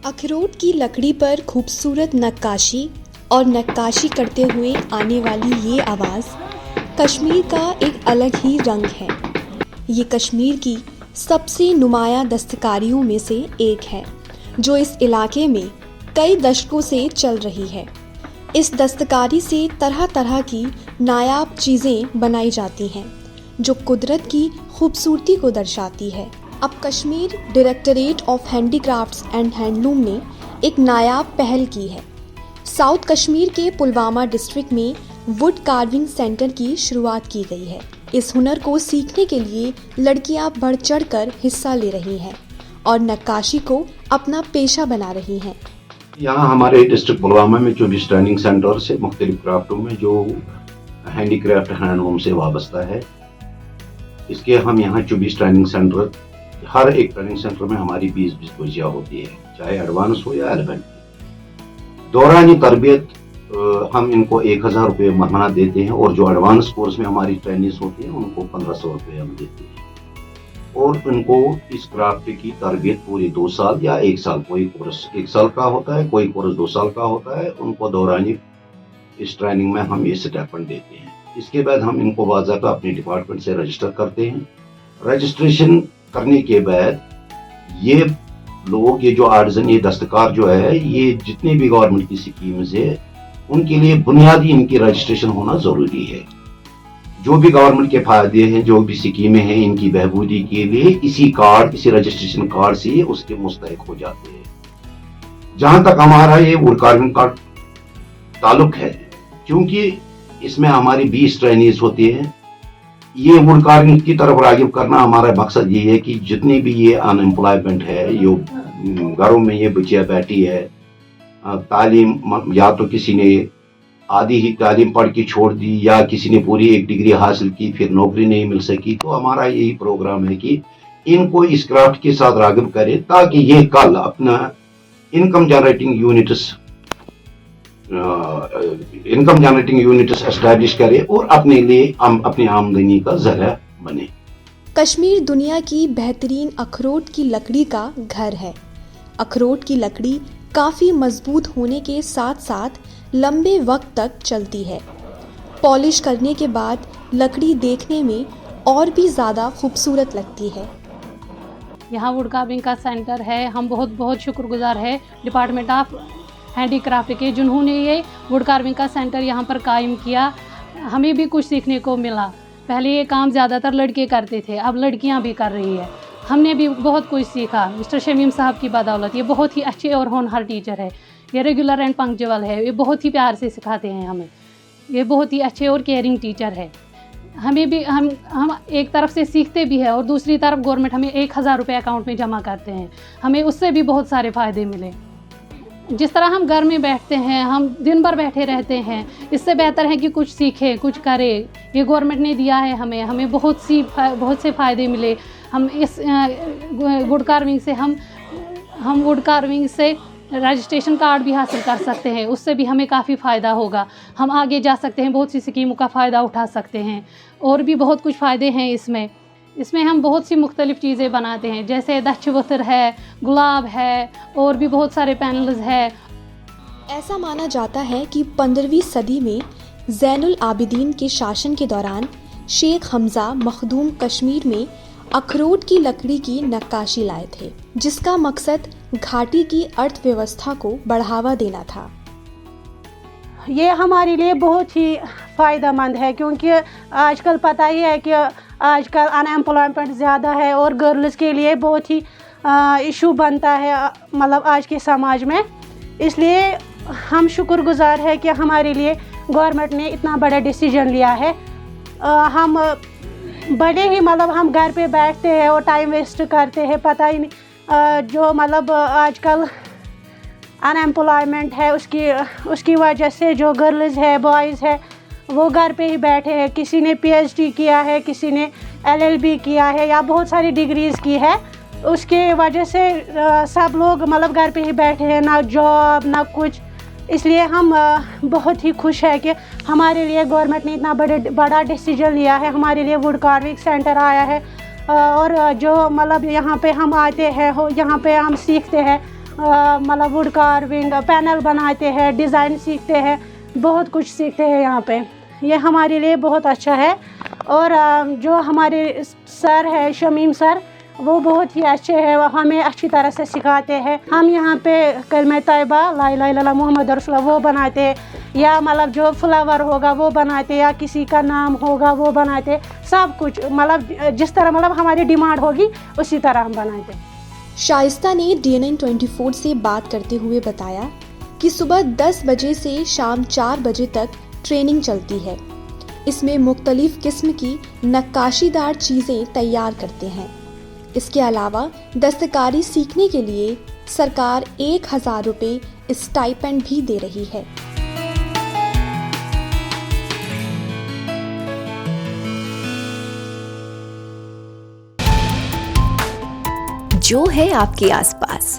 अखरोट की लकड़ी पर खूबसूरत नक्काशी और नक्काशी करते हुए आने वाली ये आवाज़ कश्मीर का एक अलग ही रंग है। ये कश्मीर की सबसे नुमाया दस्तकारियों में से एक है जो इस इलाके में कई दशकों से चल रही है। इस दस्तकारी से तरह तरह की नायाब चीज़ें बनाई जाती हैं जो कुदरत की खूबसूरती को दर्शाती है। अब Kashmir directorate of handicrafts and handloom ने एक नायाब पहल की है। साउथ कश्मीर के पुलवामा डिस्ट्रिक्ट में वुड कार्विंग सेंटर की शुरुआत की गई है। इस हुनर को सीखने के लिए लड़कियां बढ़ चढ़ कर हिस्सा ले रही हैं और नक्काशी को अपना पेशा बना रही हैं। यहाँ हमारे डिस्ट्रिक्ट पुलवामा में 24 ट्रेनिंग सेंटर से मुख्तलिफ क्राफ्टों में जो हैंडीक्राफ्ट हैंडलूम से वाबस्ता है, इसके हम यहाँ 24 ट्रेनिंग सेंटर, हर एक ट्रेनिंग सेंटर में हमारी 20-20 बच्चियाँ होती है, चाहे एडवांस हो या एलिमेंट्री। दौरानी तरबियत हम इनको 1000 रुपये महीना देते हैं और जो एडवांस कोर्स में हमारी ट्रेनिंग्स होती हैं उनको 1500 रुपये हम देते हैं। और उनको इस क्राफ्ट की तरबियत पूरी 2 साल या 1 साल, कोई कोर्स 1 साल का होता है, कोई कोर्स 2 साल का होता है, उनको दौरानी इस ट्रेनिंग में हम ये स्टाइपेंड देते हैं। इसके बाद हम इनको बाज़ाब्ता अपने डिपार्टमेंट से रजिस्टर करते हैं। रजिस्ट्रेशन करने के बाद ये लोग, ये जो आर्टिजन, ये दस्तकार जो है, ये जितने भी गवर्नमेंट की स्कीम्स है उनके लिए बुनियादी इनकी रजिस्ट्रेशन होना ज़रूरी है। जो भी गवर्नमेंट के फायदे हैं, जो भी स्कीमें हैं, इनकी बहबूदी के लिए इसी रजिस्ट्रेशन कार्ड से उसके मुस्तहिक हो जाते हैं। जहाँ तक हमारा ये वुड कार्विंग का ताल्लुक है, क्योंकि इसमें हमारी 20 ट्रेनिंग्स होती हैं, ये वुड कार्विंग की तरफ रागिब करना हमारा मकसद ये है कि जितनी भी ये अनएम्प्लॉयमेंट है, जो घरों में ये बच्चियाँ बैठी है, तालीम या तो किसी ने आधी ही तालीम पढ़ के छोड़ दी या किसी ने पूरी एक डिग्री हासिल की फिर नौकरी नहीं मिल सकी, तो हमारा यही प्रोग्राम है कि इनको इस क्राफ्ट के साथ रागिब करें ताकि ये कल अपना इनकम जनरेटिंग यूनिट्स एस्टैब्लिश करे और अपने लिए अपनी आमदनी का जरिया बने। कश्मीर दुनिया की बेहतरीन अखरोट की लकड़ी का घर है। अखरोट की लकड़ी काफ़ी मजबूत होने के साथ साथ लंबे वक्त तक चलती है। पॉलिश करने के बाद लकड़ी देखने में और भी ज़्यादा खूबसूरत लगती है। यहाँ वुड कार्विंग का सेंटर है। हम बहुत बहुत शुक्रगुजार है डिपार्टमेंट ऑफ हैंडीक्राफ्ट के, जिन्होंने ये वुड कार्विंग का सेंटर यहाँ पर कायम किया। हमें भी कुछ सीखने को मिला। पहले ये काम ज़्यादातर लड़के करते थे, अब लड़कियाँ भी कर रही है। हमने भी बहुत कुछ सीखा मिस्टर शमीम साहब की बदौलत। ये बहुत ही अच्छे और होनहार टीचर है, ये रेगुलर एंड पंक्चुअल है, ये बहुत ही प्यार से सिखाते हैं हमें। ये बहुत ही अच्छे और केयरिंग टीचर है। हमें भी हम एक तरफ से सीखते भी हैं और दूसरी तरफ गवर्नमेंट हमें 1000 रुपये अकाउंट में जमा करते हैं। हमें उससे भी बहुत सारे फ़ायदे मिले। जिस तरह हम घर में बैठते हैं, हम दिन भर बैठे रहते हैं, इससे बेहतर है कि कुछ सीखें, कुछ करें। ये गवर्नमेंट ने दिया है हमें बहुत से फ़ायदे मिले। हम इस वुड कार्विंग से हम वुड कार्विंग से रजिस्ट्रेशन कार्ड भी हासिल कर सकते हैं, उससे भी हमें काफ़ी फ़ायदा होगा। हम आगे जा सकते हैं, बहुत सी स्कीमों का फ़ायदा उठा सकते हैं और भी बहुत कुछ फ़ायदे हैं इसमें हम बहुत सी मुख्तलिफ़ चीज़ें बनाते हैं, जैसे दच्छवतर है, गुलाब है और भी बहुत सारे पैनल्स है। ऐसा माना जाता है कि 15वीं सदी में ज़ैनुल आबिदीन के शासन के दौरान शेख हमज़ा मखदूम कश्मीर में अखरोट की लकड़ी की नक्काशी लाए थे, जिसका मकसद घाटी की अर्थव्यवस्था को बढ़ावा देना था। ये हमारे लिए बहुत ही फ़ायदेमंद है, क्योंकि आजकल पता ही है कि आजकल अनएम्प्लॉयमेंट ज़्यादा है और गर्ल्स के लिए बहुत ही इशू बनता है, मतलब आज के समाज में। इसलिए हम शुक्रगुजार है कि हमारे लिए गवर्नमेंट ने इतना बड़ा डिसीजन लिया है। हम बड़े ही मतलब हम घर पे बैठते हैं और टाइम वेस्ट करते हैं, पता ही नहीं जो मतलब आजकल अनएम्प्लॉयमेंट है उसकी वजह से जो गर्ल्स है, बॉयज़ है, वो घर पे ही बैठे हैं। किसी ने PhD किया है, किसी ने LLB किया है या बहुत सारी डिग्रीज़ की है। उसके वजह से सब लोग मतलब घर पे ही बैठे हैं, ना जॉब ना कुछ। اس لیے ہم بہت ہی خوش ہے کہ ہمارے لیے گورنمنٹ نے اتنا بڑا ڈیسیجن لیا ہے. ہمارے لیے ووڈ کارونگ سینٹر آیا ہے اور جو مطلب یہاں پہ ہم آتے ہیں یہاں پہ ہم سیکھتے ہیں مطلب ووڈ کارونگ, پینل بناتے ہیں, ڈیزائن سیکھتے ہیں, بہت کچھ سیکھتے ہیں یہاں پہ. یہ ہمارے لیے بہت اچھا ہے. اور جو ہمارے سر ہے شمیم سر, وہ بہت ہی اچھے ہیں, وہ ہمیں اچھی طرح سے سکھاتے ہیں. ہم یہاں پہ کلمہ طیبہ لا الہ الا اللہ محمد رسول اللہ وہ بناتے ہیں, یا مطلب جو فلاور ہوگا وہ بناتے, یا کسی کا نام ہوگا وہ بناتے, سب کچھ مطلب جس طرح مطلب ہماری ڈیمانڈ ہوگی اسی طرح ہم بناتے ہیں. شائستہ نے DNN24 سے بات کرتے ہوئے بتایا کہ صبح 10 بجے سے شام 4 بجے تک ٹریننگ چلتی ہے. اس میں مختلف قسم کی نقاشی دار چیزیں تیار کرتے ہیں. اس کے علاوہ دستکاری سیکھنے کے لیے سرکار 1000 روپے اسٹائپنڈ بھی دے رہی ہے. جو ہے آپ کے آس پاس,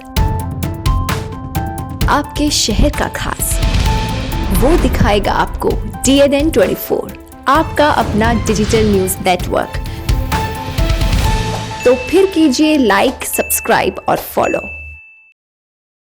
آپ کے شہر کا خاص, وہ دکھائے گا آپ کو DNN24, آپ کا اپنا ڈیجیٹل نیوز نیٹ ورک. تو پھر کیجئے لائک, سبسکرائب اور فالو.